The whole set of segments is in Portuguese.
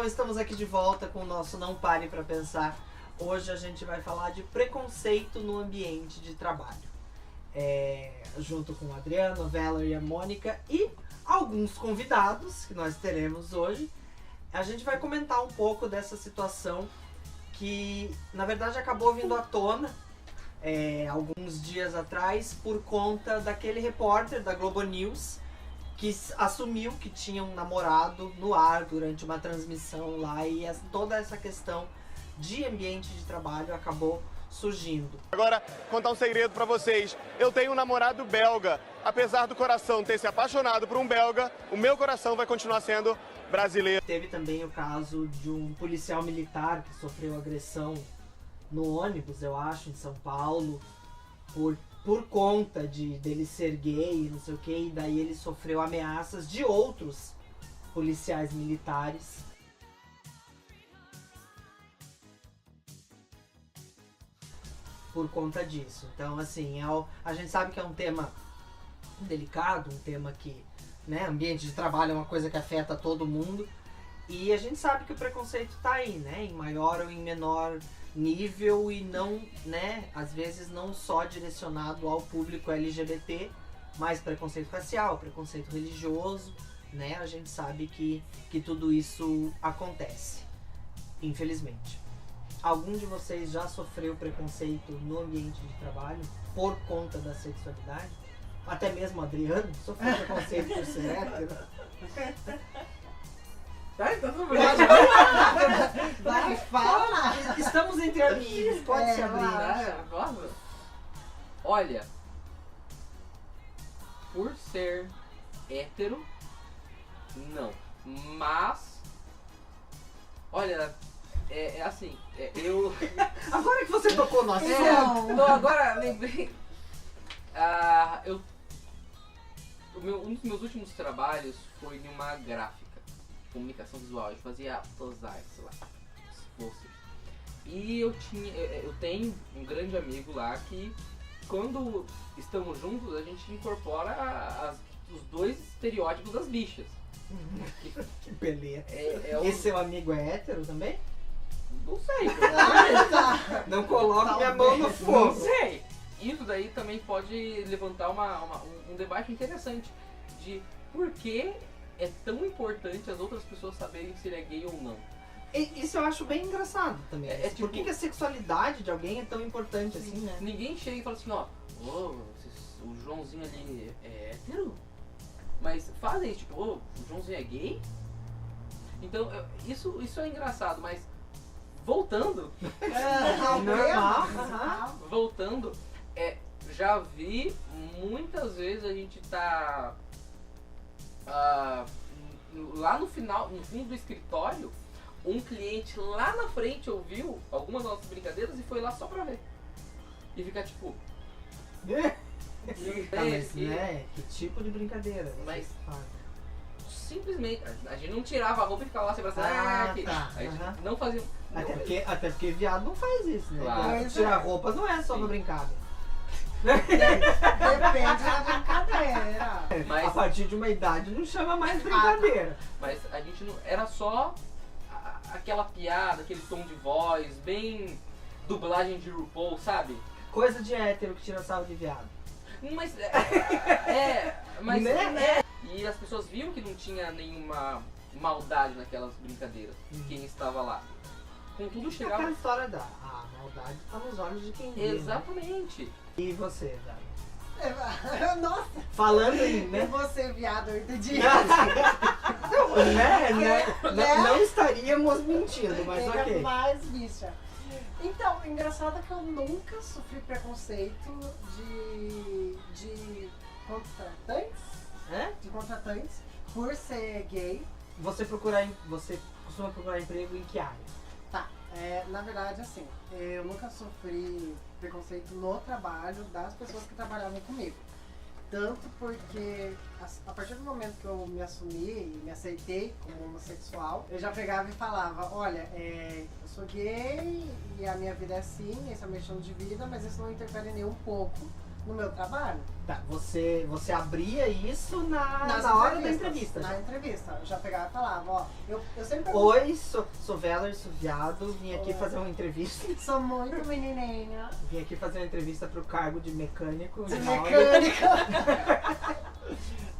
Estamos aqui de volta com o nosso Não Pare Pra Pensar. Hoje a gente vai falar de preconceito no ambiente de trabalho. Junto com o Adriano, a Valerie e a Mônica e alguns convidados que nós teremos hoje. A gente vai comentar um pouco dessa situação que, na verdade, acabou vindo à tona alguns dias atrás por conta daquele repórter da Globo News que assumiu que tinha um namorado no ar durante uma transmissão lá e toda essa questão de ambiente de trabalho acabou surgindo. Agora, contar um segredo pra vocês. Eu tenho um namorado belga. Apesar do coração ter se apaixonado por um belga, o meu coração vai continuar sendo brasileiro. Teve também o caso de um policial militar que sofreu agressão no ônibus, eu acho, em São Paulo, por conta dele ser gay, não sei o que, e daí ele sofreu ameaças de outros policiais militares. Por conta disso. Então, assim, a gente sabe que é um tema delicado, um tema que, né, ambiente de trabalho é uma coisa que afeta todo mundo. E a gente sabe que o preconceito tá aí, né, em maior ou em menor nível e não, né, às vezes não só direcionado ao público LGBT, mas preconceito racial, preconceito religioso, né, a gente sabe que tudo isso acontece, infelizmente. Algum de vocês já sofreu preconceito no ambiente de trabalho por conta da sexualidade? Até mesmo o Adriano sofreu preconceito por ser hétero? Vai, fala! Estamos entre amigos, pode se abrir. Olha, por ser hétero, não. Mas, olha, assim, eu... Agora que você tocou no assunto... Não, agora lembrei... Um dos meus últimos trabalhos foi em uma gráfica. Comunicação visual, eu fazia posar, sei lá, se fosse. E eu tenho um grande amigo lá que, quando estamos juntos, a gente incorpora os dois estereótipos das bichas. Que beleza. Esse seu amigo é hétero também? Não sei. Não coloque minha mão no fogo. Não sei. Isso daí também pode levantar um debate interessante de por que é tão importante as outras pessoas saberem se ele é gay ou não. Isso eu acho bem engraçado também. Tipo, por que a sexualidade de alguém é tão importante assim, né? Ninguém chega e fala assim, ó, o Joãozinho ali é hétero? Mas fazem tipo, o Joãozinho é gay? Então, isso é engraçado, mas voltando... normal. Voltando, já vi muitas vezes a gente tá... lá no fundo do escritório, um cliente lá na frente ouviu algumas das nossas brincadeiras e foi lá só pra ver. E ficar tipo... mas, né, que tipo de brincadeira? Mas simplesmente, a gente não tirava a roupa e ficava lá se abraçando. A gente não fazia... Até porque viado não faz isso, né? Claro. Tirar roupa não é só pra brincar. Depende da brincadeira. Mas, a partir de uma idade não chama mais brincadeira. Mas a gente não... Era só aquela piada, aquele tom de voz, bem dublagem de RuPaul, sabe? Coisa de hétero que tira sarro de viado. Mas e as pessoas viam que não tinha nenhuma maldade naquelas brincadeiras. Quem estava lá. Contudo, chegava... Aquela história da maldade tá nos olhos de quem vê. Exatamente. Né? E você, Dani? Nossa! Falando em, né? E você, viado, eu entendi. Não estaríamos mentindo, mas ok. Mais bicha. Então, engraçado é que eu nunca sofri preconceito de contratantes. De contratantes por ser gay. Você costuma procurar emprego em que área? Tá, na verdade assim, eu nunca sofri preconceito no trabalho das pessoas que trabalhavam comigo. Tanto porque a partir do momento que eu me assumi e me aceitei como homossexual, eu já pegava e falava, olha, eu sou gay e a minha vida é assim, esse é o meu estilo de vida, mas isso não interfere nem um pouco no meu trabalho. Tá, você abria isso na hora da entrevista. Na entrevista. Eu já pegava e falava, ó, eu sempre pergunto. Oi, sou Veller, sou viado, vim aqui fazer uma entrevista. Sou muito menininha. Vim aqui fazer uma entrevista pro cargo de mecânico. De mecânica.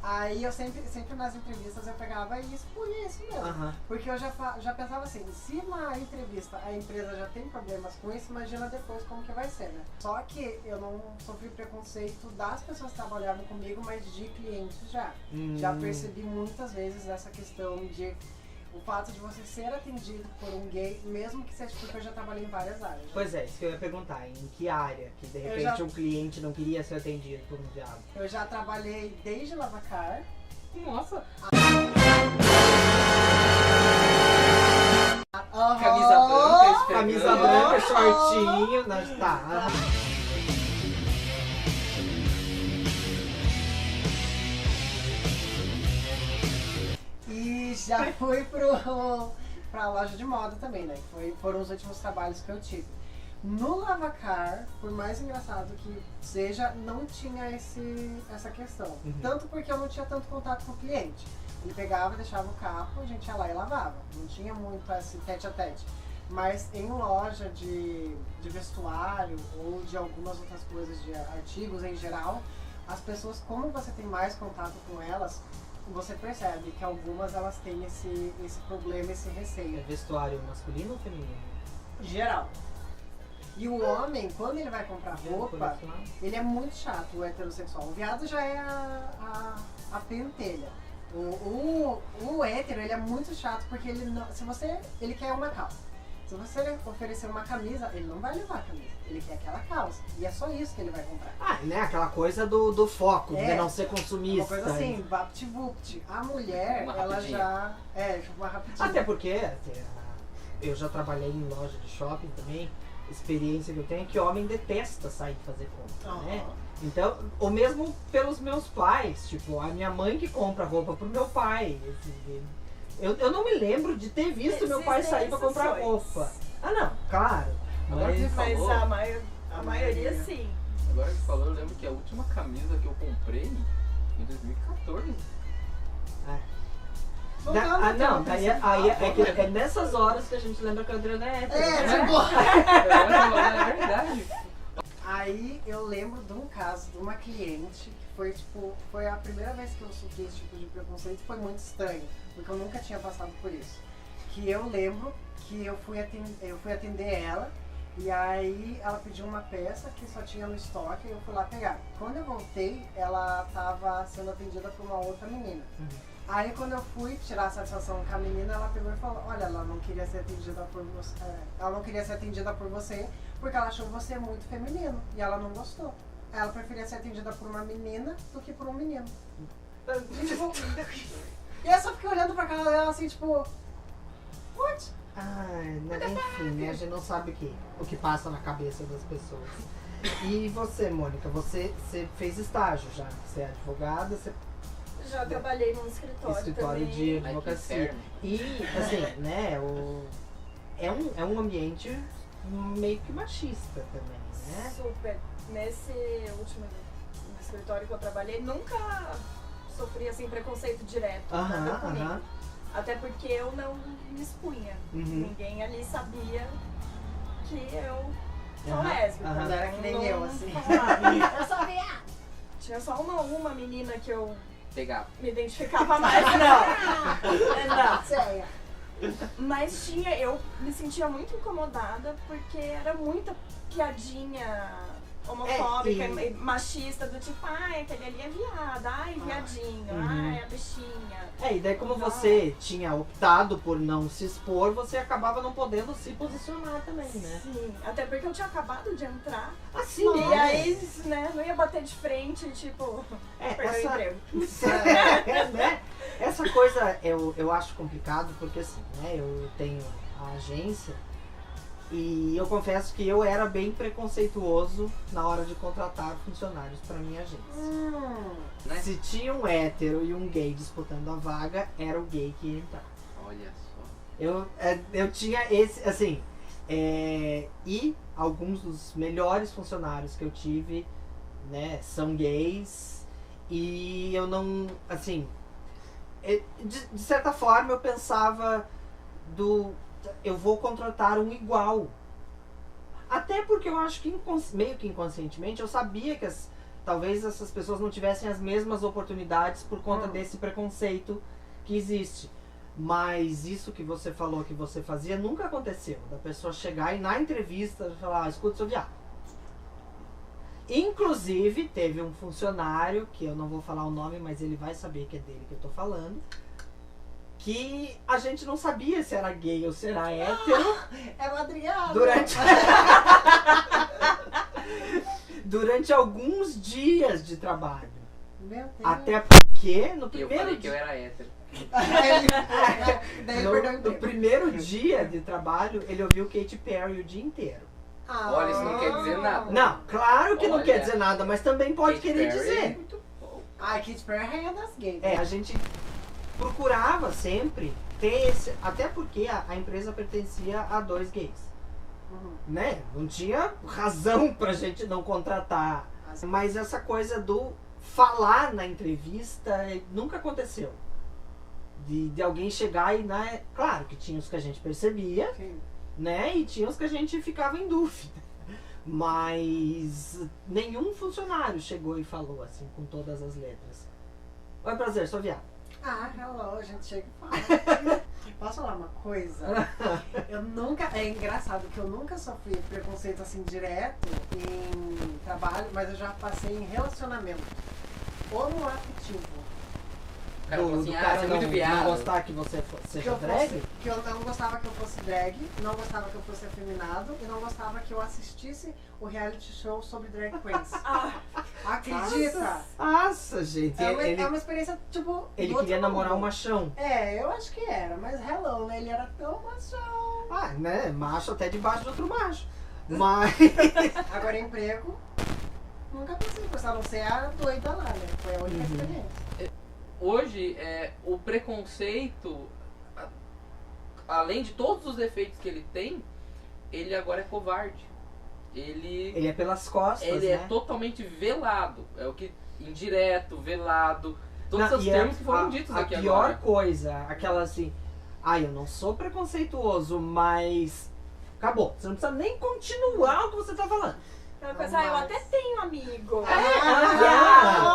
Aí eu sempre nas entrevistas eu pegava isso por isso mesmo. Porque eu já pensava assim, se na entrevista a empresa já tem problemas com isso, imagina depois como que vai ser, né? Só que eu não sofri preconceito das pessoas que trabalhavam comigo, mas de clientes já. Já percebi muitas vezes essa questão de o fato de você ser atendido por um gay, mesmo que seja porque eu já trabalhei em várias áreas. Pois é, isso que eu ia perguntar, em que área que de repente um cliente não queria ser atendido por um viado? Eu já trabalhei desde lavacar. Nossa! Camisa branca, esfregando. Camisa branca, shortinho, tá. E já fui pra loja de moda também, né? Foram os últimos trabalhos que eu tive. No Lavacar, por mais engraçado que seja, não tinha essa questão. Tanto porque eu não tinha tanto contato com o cliente. Ele pegava, deixava o carro, a gente ia lá e lavava. Não tinha muito esse tete a tete. Mas em loja de vestuário ou de algumas outras coisas, de artigos em geral, as pessoas, como você tem mais contato com elas, você percebe que algumas elas têm esse problema, esse receio. É vestuário masculino ou feminino? Geral. E o homem, quando ele vai comprar roupa, ele é muito chato, o heterossexual. O viado já é a pentelha. O hétero, ele é muito chato porque ele quer uma calça. Se você oferecer uma camisa, ele não vai levar a camisa. Ele quer aquela calça. E é só isso que ele vai comprar. Né? Aquela coisa do foco, de não ser consumista. Uma coisa assim, vapt-vupt. A mulher, ela já... uma rapidinha. Até porque eu já trabalhei em loja de shopping também. Experiência que eu tenho é que homem detesta sair fazer compra, né? Então, ou mesmo pelos meus pais. Tipo, a minha mãe que compra roupa pro meu pai. Eu não me lembro de ter visto meu pai sair pra comprar roupa. Não, claro. Mas a maioria sim. Agora que falou, eu lembro que a última camisa que eu comprei em 2014. É nessas horas que a gente lembra que a Adriana é hétero. É verdade. Aí eu lembro de um caso de uma cliente que foi a primeira vez que eu sofri esse tipo de preconceito. Foi muito estranho, porque eu nunca tinha passado por isso. Que eu lembro que eu fui atender ela, e aí ela pediu uma peça que só tinha no estoque e eu fui lá pegar. Quando eu voltei, ela estava sendo atendida por uma outra menina. Aí quando eu fui tirar a satisfação com a menina, ela pegou e falou, olha, ela não queria ser atendida por você. Ela não queria ser atendida por você porque ela achou você muito feminino e ela não gostou. Ela preferia ser atendida por uma menina do que por um menino. E eu só fiquei olhando pra cara dela assim, tipo, what? Enfim, né? A gente não sabe o que passa na cabeça das pessoas. E você, Mônica, você fez estágio já? Você é advogada, você... Já trabalhei num escritório também. De advocacia. E, assim, né, é um ambiente meio que machista também, né? Super. Nesse último escritório que eu trabalhei, nunca sofri, assim, preconceito direto. Nada comigo. Até porque eu não me expunha. Ninguém ali sabia que eu sou lésbica. Não era que nem eu, assim. Eu só via. Tinha só uma menina que eu pegava. Me identificava mais. Não. Mas eu me sentia muito incomodada porque era muita piadinha homofóbica e machista, do tipo, aquele ali é viado, viadinho, a bichinha. E daí como você tinha optado por não se expor, você acabava não podendo se posicionar também, né? Sim, até porque eu tinha acabado de entrar. Sim. E aí, né, não ia bater de frente, tipo, perder o emprego. Essa coisa eu acho complicado porque assim, né, eu tenho a agência E eu confesso que eu era bem preconceituoso na hora de contratar funcionários para minha agência. Né? Se tinha um hétero e um gay disputando a vaga, era o gay que ia entrar. Olha só. Eu tinha esse, assim, e alguns dos melhores funcionários que eu tive, né, são gays, e eu não, assim, de certa forma eu pensava eu vou contratar um igual. Até porque eu acho que meio que inconscientemente eu sabia que talvez essas pessoas não tivessem as mesmas oportunidades por conta desse preconceito que existe. Mas isso que você falou que você fazia nunca aconteceu. Da pessoa chegar e na entrevista falar, escuta, seu viado. Inclusive, teve um funcionário, que eu não vou falar o nome, mas ele vai saber que é dele que eu tô falando, que a gente não sabia se era gay ou se era hétero. É o Adriano. Durante alguns dias de trabalho. Meu Deus. Até porque no Eu primeiro falei que eu era hétero. Daí ele perdeu o no emprego. primeiro dia de trabalho, ele ouviu Katy Perry o dia inteiro. Olha, isso não quer dizer nada. Não, claro que não Olha, quer dizer nada, mas também pode Katy querer Perry é dizer. muito bom. A Katy Perry é a rainha das gays. A gente procurava sempre ter esse. Até porque a empresa pertencia a 2 gays. Né? Não tinha razão pra gente não contratar. Mas essa coisa do falar na entrevista nunca aconteceu. De alguém chegar e, né? Claro que tinha os que a gente percebia, Sim. né? E tinha os que a gente ficava em dúvida. Mas nenhum funcionário chegou e falou assim, com todas as letras. Oi, prazer, sou viado. Hello, a gente chega e fala. Posso falar uma coisa? É engraçado que eu nunca sofri preconceito assim direto em trabalho, mas eu já passei em relacionamento homoafetivo. O cara falou assim, do você cara é muito não viado. gostar que você seja drag? Que eu não gostava que eu fosse drag, não gostava que eu fosse afeminado e não gostava que eu assistisse o reality show sobre drag queens. Acredita? Nossa, gente. É uma experiência, tipo. Ele do queria outro namorar um mundo. machão. Eu acho que era, mas hello, né? Ele era tão machão. Né? Macho até debaixo de outro macho. Mas. Agora, emprego, nunca pensei, porque a não ser a doida lá, né? Foi a única experiência. Hoje, o preconceito, além de todos os defeitos que ele tem, ele agora é covarde. Ele é pelas costas, Ele né? é totalmente velado. É o que indireto, velado. Todos Não, os e termos que foram ditos aqui A pior agora. coisa, aquela assim... eu não sou preconceituoso, mas... Acabou. Você não precisa nem continuar o que você tá falando. Aquela coisa, eu até tenho amigo.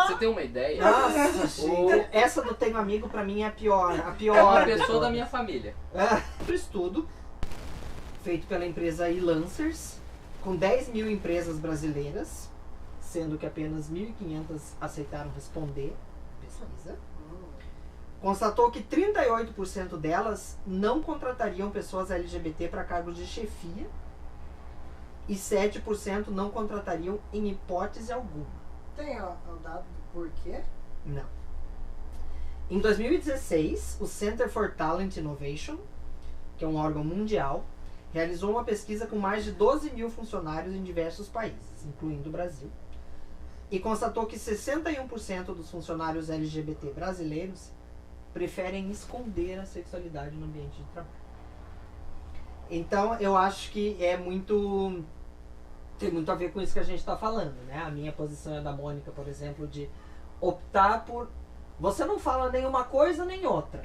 Você tem uma ideia? Nossa, gente. Essa do tenho amigo pra mim é a pior. A É pior uma de pessoa todas. da minha família. Outro estudo feito pela empresa e-Lancers com 10 mil empresas brasileiras, sendo que apenas 1.500 aceitaram responder a pesquisa, constatou que 38% delas não contratariam pessoas LGBT para cargos de chefia e 7% não contratariam em hipótese alguma. Tem o dado do porquê? Não. Em 2016, o Center for Talent Innovation, que é um órgão mundial, realizou uma pesquisa com mais de 12 mil funcionários em diversos países, incluindo o Brasil, e constatou que 61% dos funcionários LGBT brasileiros preferem esconder a sexualidade no ambiente de trabalho. Então, eu acho que tem muito a ver com isso que a gente está falando, né? A minha posição é da Mônica, por exemplo, de optar por... Você não fala nenhuma coisa nem outra.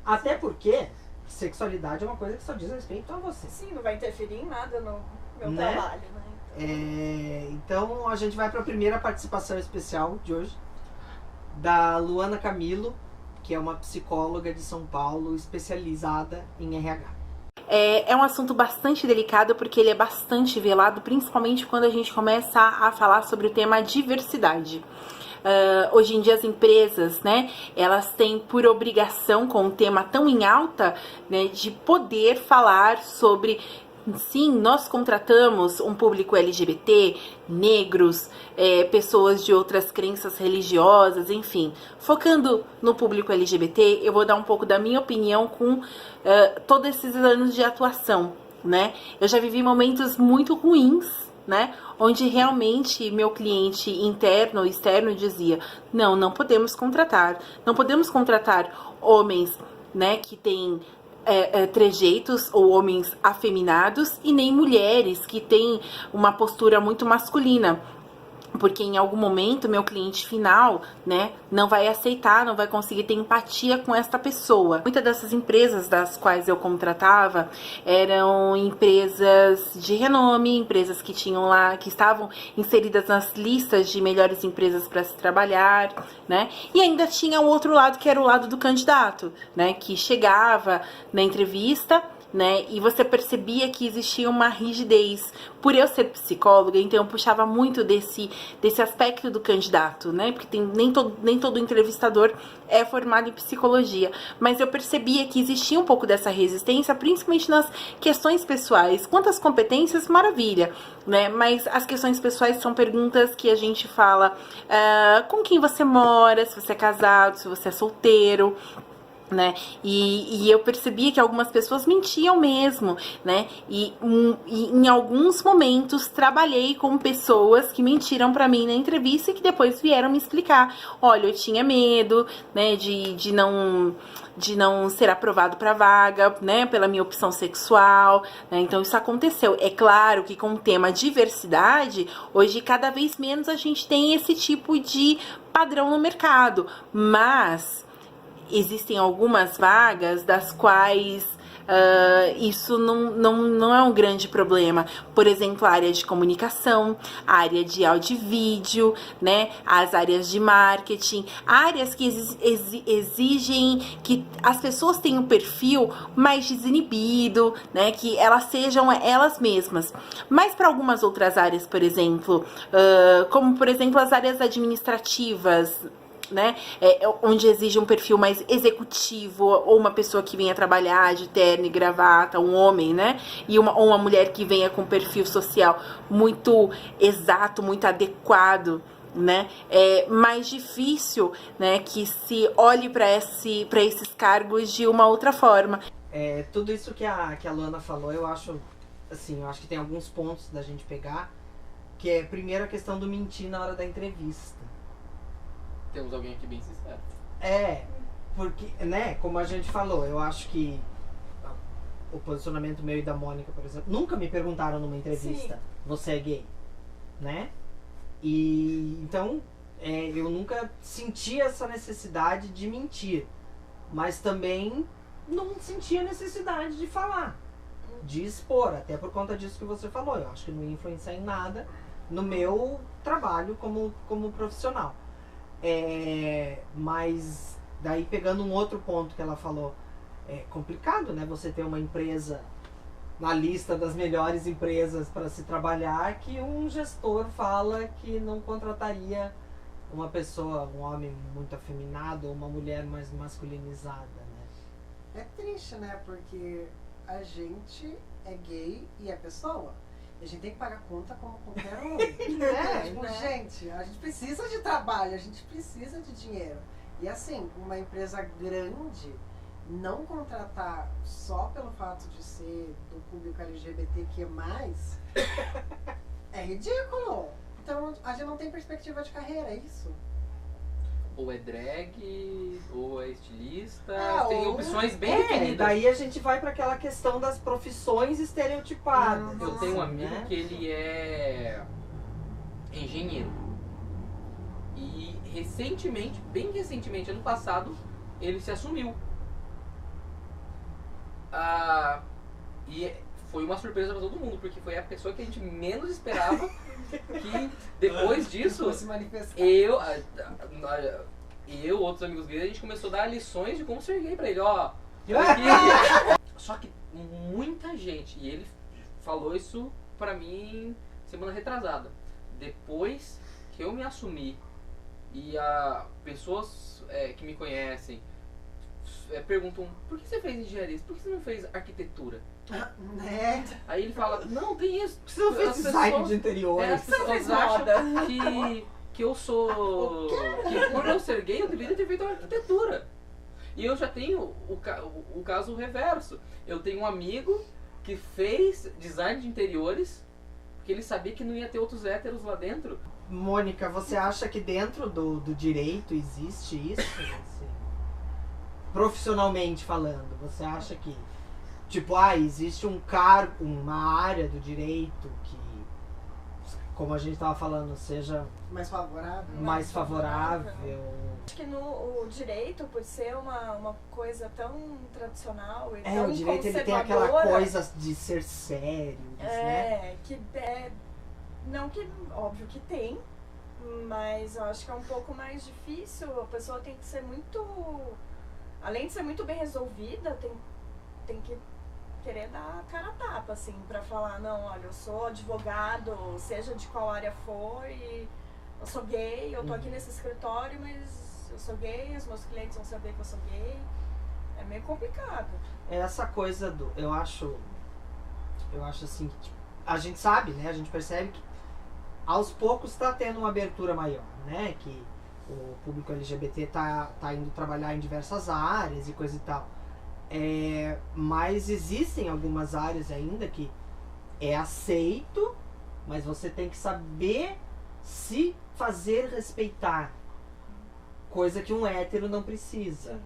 Até porque sexualidade é uma coisa que só diz respeito a você. Sim, não vai interferir em nada no meu Né? trabalho, né? Então a gente vai para a primeira participação especial de hoje, da Luana Camilo, que é uma psicóloga de São Paulo especializada em RH. É um assunto bastante delicado porque ele é bastante velado, principalmente quando a gente começa a falar sobre o tema diversidade. Hoje em dia as empresas, né, elas têm por obrigação, com um tema tão em alta, né, de poder falar sobre, sim, nós contratamos um público LGBT, negros, pessoas de outras crenças religiosas, enfim. Focando no público LGBT, eu vou dar um pouco da minha opinião com todos esses anos de atuação. né? Eu já vivi momentos muito ruins, né? Onde realmente meu cliente interno ou externo dizia: não podemos contratar homens, né, que têm trejeitos ou homens afeminados, e nem mulheres que têm uma postura muito masculina. Porque em algum momento meu cliente final, né, não vai aceitar, não vai conseguir ter empatia com esta pessoa. Muitas dessas empresas das quais eu contratava eram empresas de renome, empresas que tinham lá, que estavam inseridas nas listas de melhores empresas para se trabalhar, né? E ainda tinha o outro lado, que era o lado do candidato, né, que chegava na entrevista, né, e você percebia que existia uma rigidez. Por eu ser psicóloga, então eu puxava muito desse aspecto do candidato, né, porque nem todo entrevistador é formado em psicologia, mas eu percebia que existia um pouco dessa resistência, principalmente nas questões pessoais. Quantas competências, maravilha, né, mas as questões pessoais são perguntas que a gente fala com quem você mora, se você é casado, se você é solteiro, né? E eu percebia que algumas pessoas mentiam mesmo, né? E em alguns momentos trabalhei com pessoas que mentiram pra mim na entrevista e que depois vieram me explicar: olha, eu tinha medo, né, de não ser aprovado para vaga, né, pela minha opção sexual, né? Então isso aconteceu. É claro que com o tema diversidade, hoje cada vez menos a gente tem esse tipo de padrão no mercado, mas existem algumas vagas das quais isso não é um grande problema. Por exemplo, a área de comunicação, a área de áudio e vídeo, né? As áreas de marketing, áreas que exigem que as pessoas tenham um perfil mais desinibido, né? Que elas sejam elas mesmas. Mas para algumas outras áreas, por exemplo, como por exemplo as áreas administrativas, né, onde exige um perfil mais executivo, ou uma pessoa que venha trabalhar de terno e gravata, um homem, né, ou uma mulher que venha com um perfil social muito exato, muito adequado, né, é mais difícil, né, que se olhe para esses cargos de uma outra forma. Tudo isso que a Luana falou, eu acho que tem alguns pontos da gente pegar, que é primeiro a questão do mentir na hora da entrevista. Temos alguém aqui bem sincero. Porque, né, como a gente falou, eu acho que o posicionamento meu e da Mônica, por exemplo, nunca me perguntaram numa entrevista: sim, você é gay, né? E então, eu nunca senti essa necessidade de mentir, mas também não sentia necessidade de falar, de expor, até por conta disso que você falou. Eu acho que não ia influenciar em nada no meu trabalho como profissional. Mas daí, pegando um outro ponto que ela falou, é complicado, né, você ter uma empresa na lista das melhores empresas para se trabalhar, que um gestor fala que não contrataria uma pessoa, um homem muito afeminado ou uma mulher mais masculinizada, né? É triste, né, porque a gente é gay e é pessoa. A gente tem que pagar conta como qualquer um. Gente, a gente precisa de trabalho, a gente precisa de dinheiro. E assim, uma empresa grande não contratar só pelo fato de ser do público LGBTQ+, é ridículo. Então a gente não tem perspectiva de carreira, é isso? Ou é drag, ou é estilista, tem opções bem definidas. Daí a gente vai para aquela questão das profissões estereotipadas. Eu tenho um amigo, né, que ele é engenheiro. E bem recentemente, ano passado, ele se assumiu. E foi uma surpresa para todo mundo, porque foi a pessoa que a gente menos esperava que depois disso eu, outros amigos gays, a gente começou a dar lições de como ser gay pra ele, Só que muita gente, e ele falou isso pra mim semana retrasada, depois que eu me assumi e pessoas que me conhecem perguntam: por que você fez engenharia? Por que você não fez arquitetura? Aí ele fala: não, tem isso. Você não fez design de interiores. As pessoas acham que eu sou... que por eu ser gay eu deveria ter feito arquitetura. E eu já tenho o caso reverso. Eu tenho um amigo que fez design de interiores, porque ele sabia que não ia ter outros héteros lá dentro. Mônica, você acha que dentro do direito existe isso? Assim, profissionalmente falando, você acha que, tipo, existe um cargo, uma área do direito que, como a gente estava falando, seja mais favorável? Acho que o direito, por ser uma coisa tão tradicional e tão o direito ele tem aquela coisa de ser sério, né? Não que, óbvio que tem, mas eu acho que é um pouco mais difícil. A pessoa tem que ser muito, além de ser muito bem resolvida, tem que querer dar a cara a tapa, assim, pra falar, não, olha, eu sou advogado, seja de qual área for, e eu sou gay, eu tô aqui nesse escritório, mas eu sou gay, os meus clientes vão saber que eu sou gay. É meio complicado. Essa coisa eu acho assim, que, tipo, a gente sabe, né, a gente percebe que aos poucos tá tendo uma abertura maior, né, que o público LGBT tá indo trabalhar em diversas áreas e coisa e tal. Mas existem algumas áreas ainda que é aceito, mas você tem que saber se fazer respeitar, coisa que um hétero não precisa.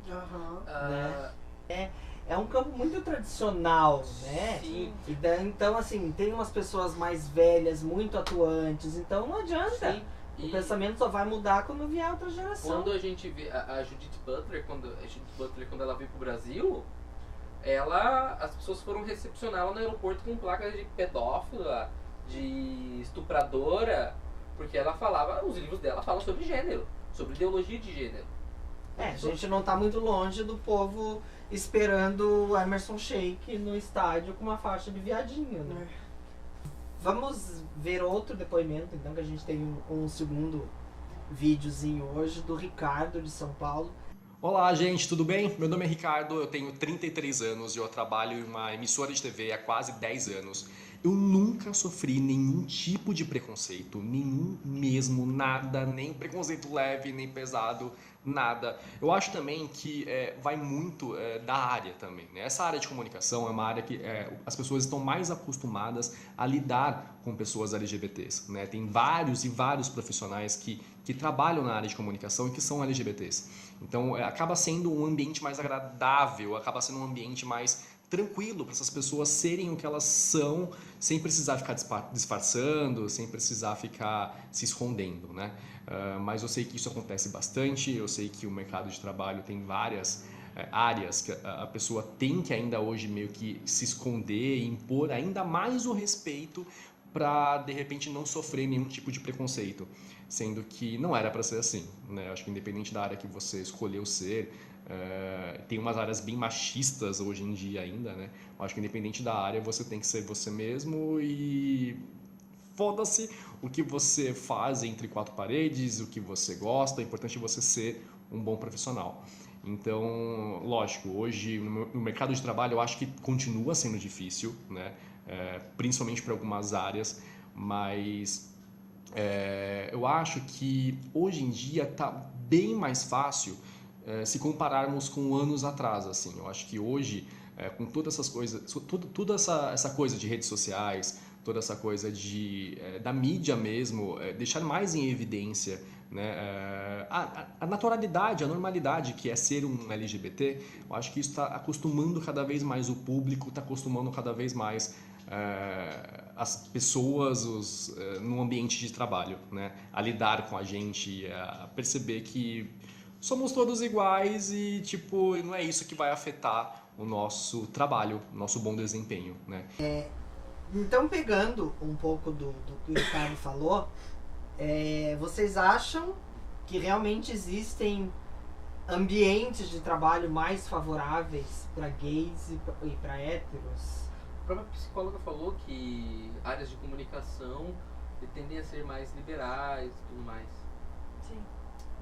Né? É um campo muito tradicional, né? Sim. Então, assim, tem umas pessoas mais velhas, muito atuantes, então não adianta. Sim. O pensamento só vai mudar quando vier outra geração. Quando a gente vê a Judith Butler, quando ela veio pro Brasil, as pessoas foram recepcionar ela no aeroporto com placas de pedófila, de estupradora, porque ela falava, os livros dela falam sobre gênero, sobre ideologia de gênero. A gente não tá muito longe do povo esperando o Emerson Sheik no estádio com uma faixa de viadinho, né? Vamos ver outro depoimento, então, que a gente tem um segundo videozinho hoje do Ricardo, de São Paulo. Olá, gente, tudo bem? Meu nome é Ricardo, eu tenho 33 anos e eu trabalho em uma emissora de TV há quase 10 anos. Eu nunca sofri nenhum tipo de preconceito, nenhum mesmo, nada, nem preconceito leve, nem pesado, nada. Eu acho também que vai muito da área também, né? Essa área de comunicação é uma área que as pessoas estão mais acostumadas a lidar com pessoas LGBTs, né? Tem vários e vários profissionais que trabalham na área de comunicação e que são LGBTs. Então acaba sendo um ambiente mais agradável, acaba sendo um ambiente mais tranquilo para essas pessoas serem o que elas são, sem precisar ficar disfarçando, sem precisar ficar se escondendo, né? Mas eu sei que isso acontece bastante, eu sei que o mercado de trabalho tem várias áreas que a pessoa tem que ainda hoje meio que se esconder e impor ainda mais o respeito para, de repente, não sofrer nenhum tipo de preconceito, sendo que não era para ser assim, né? Eu acho que independente da área que você escolheu ser, tem umas áreas bem machistas hoje em dia ainda, né? Eu acho que independente da área você tem que ser você mesmo e foda-se o que você faz entre quatro paredes, o que você gosta, é importante você ser um bom profissional. Então, lógico, hoje no mercado de trabalho eu acho que continua sendo difícil, né? Principalmente para algumas áreas, mas eu acho que hoje em dia está bem mais fácil se compararmos com anos atrás, assim. Eu acho que hoje, com todas essas coisas, toda essa coisa de redes sociais, toda essa coisa da mídia mesmo, deixar mais em evidência, né, a naturalidade, a normalidade que é ser um LGBT, eu acho que isso está acostumando cada vez mais o público, está acostumando cada vez mais as pessoas no ambiente de trabalho, né, a lidar com a gente, a perceber que somos todos iguais e, tipo, não é isso que vai afetar o nosso trabalho, o nosso bom desempenho, né? Então, pegando um pouco do que o Ricardo falou, vocês acham que realmente existem ambientes de trabalho mais favoráveis para gays e para héteros? A própria psicóloga falou que áreas de comunicação tendem a ser mais liberais e tudo mais. Sim.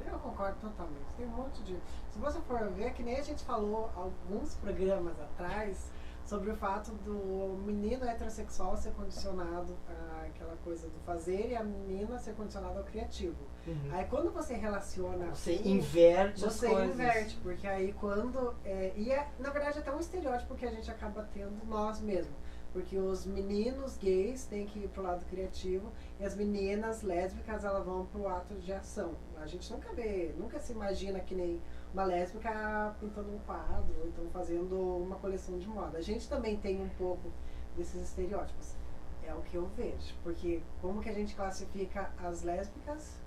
Eu concordo totalmente. Tem um monte de... Se você for ver, que nem a gente falou alguns programas atrás sobre o fato do menino heterossexual ser condicionado àquela coisa do fazer e a menina ser condicionada ao criativo. Uhum. Aí quando você relaciona... Você inverte as coisas. Você inverte, porque aí quando... na verdade é até um estereótipo que a gente acaba tendo nós mesmos. Porque os meninos gays têm que ir pro lado criativo e as meninas lésbicas elas vão pro ato de ação. A gente nunca se imagina que nem uma lésbica pintando um quadro ou então fazendo uma coleção de moda. A gente também tem um pouco desses estereótipos. É o que eu vejo. Porque como que a gente classifica as lésbicas?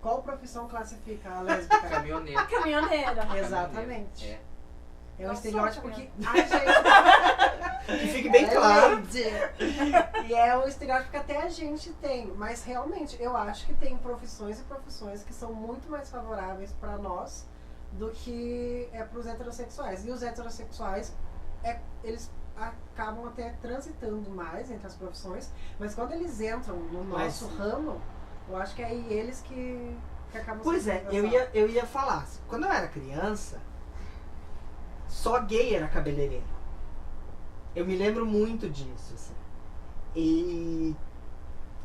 Qual profissão classifica a lésbica? Caminhoneira. A caminhoneira. Exatamente. É. É um Eu estereótipo sou que caminhoneira. Que fique bem claro. E é um estereótipo que até a gente tem. Mas realmente, eu acho que tem profissões e profissões que são muito mais favoráveis para nós do que para os heterossexuais. E os heterossexuais, eles acabam até transitando mais entre as profissões, mas quando eles entram no nosso ramo, eu acho que é aí eles que acabam Pois sendo eu ia falar. Quando eu era criança, só gay era cabeleireiro. Eu me lembro muito disso, assim. E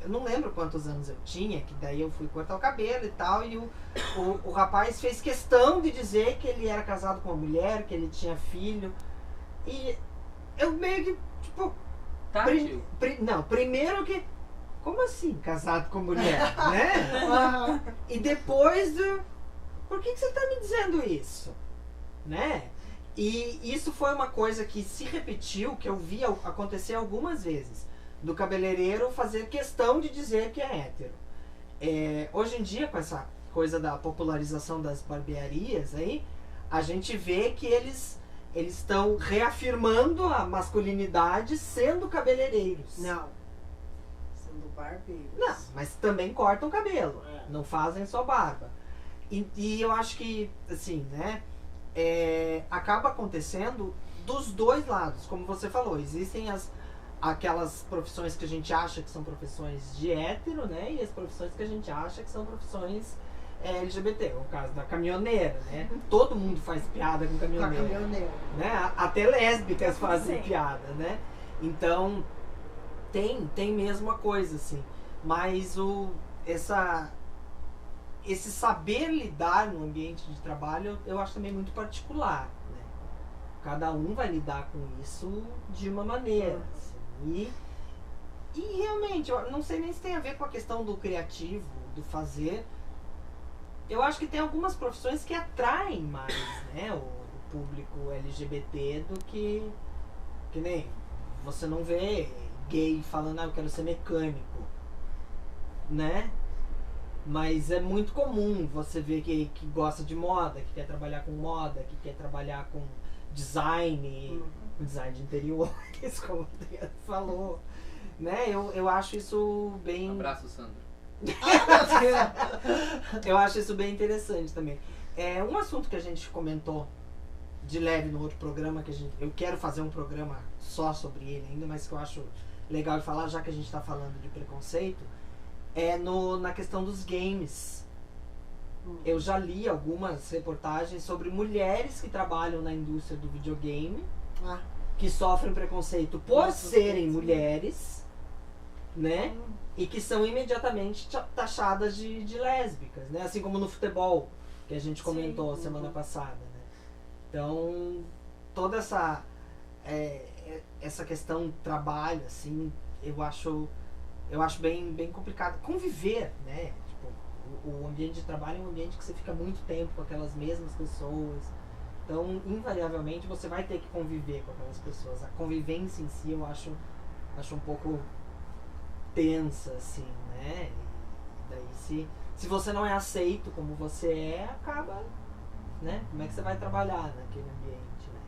eu não lembro quantos anos eu tinha, que daí eu fui cortar o cabelo e tal, e o rapaz fez questão de dizer que ele era casado com uma mulher, que ele tinha filho. E eu meio que, tipo... Tá, tio. Não, primeiro que... Como assim, casado com mulher, né? E depois, por que você tá me dizendo isso? Né? E isso foi uma coisa que se repetiu, que eu vi acontecer algumas vezes. Do cabeleireiro fazer questão de dizer que é hétero. Hoje em dia, com essa coisa da popularização das barbearias aí, a gente vê que eles estão reafirmando a masculinidade sendo cabeleireiros. Não. Sendo barbeiros. Não, mas também cortam o cabelo. Não fazem só barba. E eu acho que, assim, né? Acaba acontecendo dos dois lados. Como você falou, existem aquelas profissões que a gente acha que são profissões de hétero, né? E as profissões que a gente acha que são profissões LGBT. O caso da caminhoneira, né? Todo mundo faz piada com caminhoneira. Né? Até lésbicas fazem piada, né? Então, tem mesmo a coisa, assim. Mas esse saber lidar no ambiente de trabalho, eu acho também muito particular, né? Cada um vai lidar com isso de uma maneira, assim. E realmente, eu não sei nem se tem a ver com a questão do criativo, do fazer. Eu acho que tem algumas profissões que atraem mais, né, o público LGBT do que nem você não vê gay falando, eu quero ser mecânico, né? Mas é muito comum você ver que gosta de moda, que quer trabalhar com moda, que quer trabalhar com design, design de interiores, como o Adriano falou. Né? Eu acho isso bem... Abraço, Sandro. Eu acho isso bem interessante também. Um assunto que a gente comentou de leve no outro programa, eu quero fazer um programa só sobre ele ainda, mas que eu acho legal de falar, já que a gente está falando de preconceito, na questão dos games. Eu já li algumas reportagens sobre mulheres que trabalham na indústria do videogame, que sofrem preconceito por serem mulheres, né? E que são imediatamente taxadas de lésbicas, né? Assim como no futebol, que a gente comentou semana passada, né? Então, toda essa questão trabalho, assim, eu acho bem complicado. Conviver, né? Tipo, o ambiente de trabalho é um ambiente que você fica muito tempo com aquelas mesmas pessoas. Então, invariavelmente, você vai ter que conviver com aquelas pessoas. A convivência em si, eu acho um pouco tensa, assim, né? E daí, se você não é aceito como você acaba, né? Como é que você vai trabalhar naquele ambiente, né?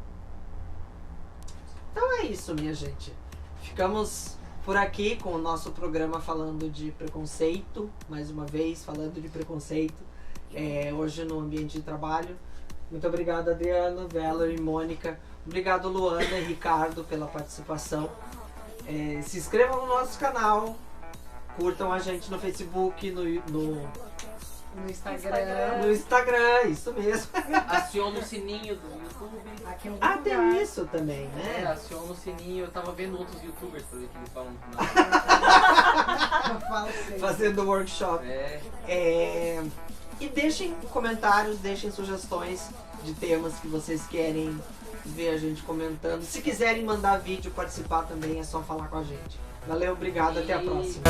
Então é isso, minha gente. Ficamos por aqui com o nosso programa falando de preconceito, mais uma vez falando de preconceito, hoje no ambiente de trabalho. Muito obrigado, Adriano, Valerie, Mônica. Obrigado, Luana e Ricardo, pela participação. Se inscrevam no nosso canal, curtam a gente no Facebook, no Instagram. No Instagram, isso mesmo. Aciona o sininho do YouTube. Tem isso também, né? Aciona o sininho. Eu tava vendo outros youtubers pra ver o que eles falam no final. Fazendo workshop. E deixem comentários, deixem sugestões de temas que vocês querem ver a gente comentando. Se quiserem mandar vídeo, participar também, é só falar com a gente. Valeu, obrigado, até a próxima.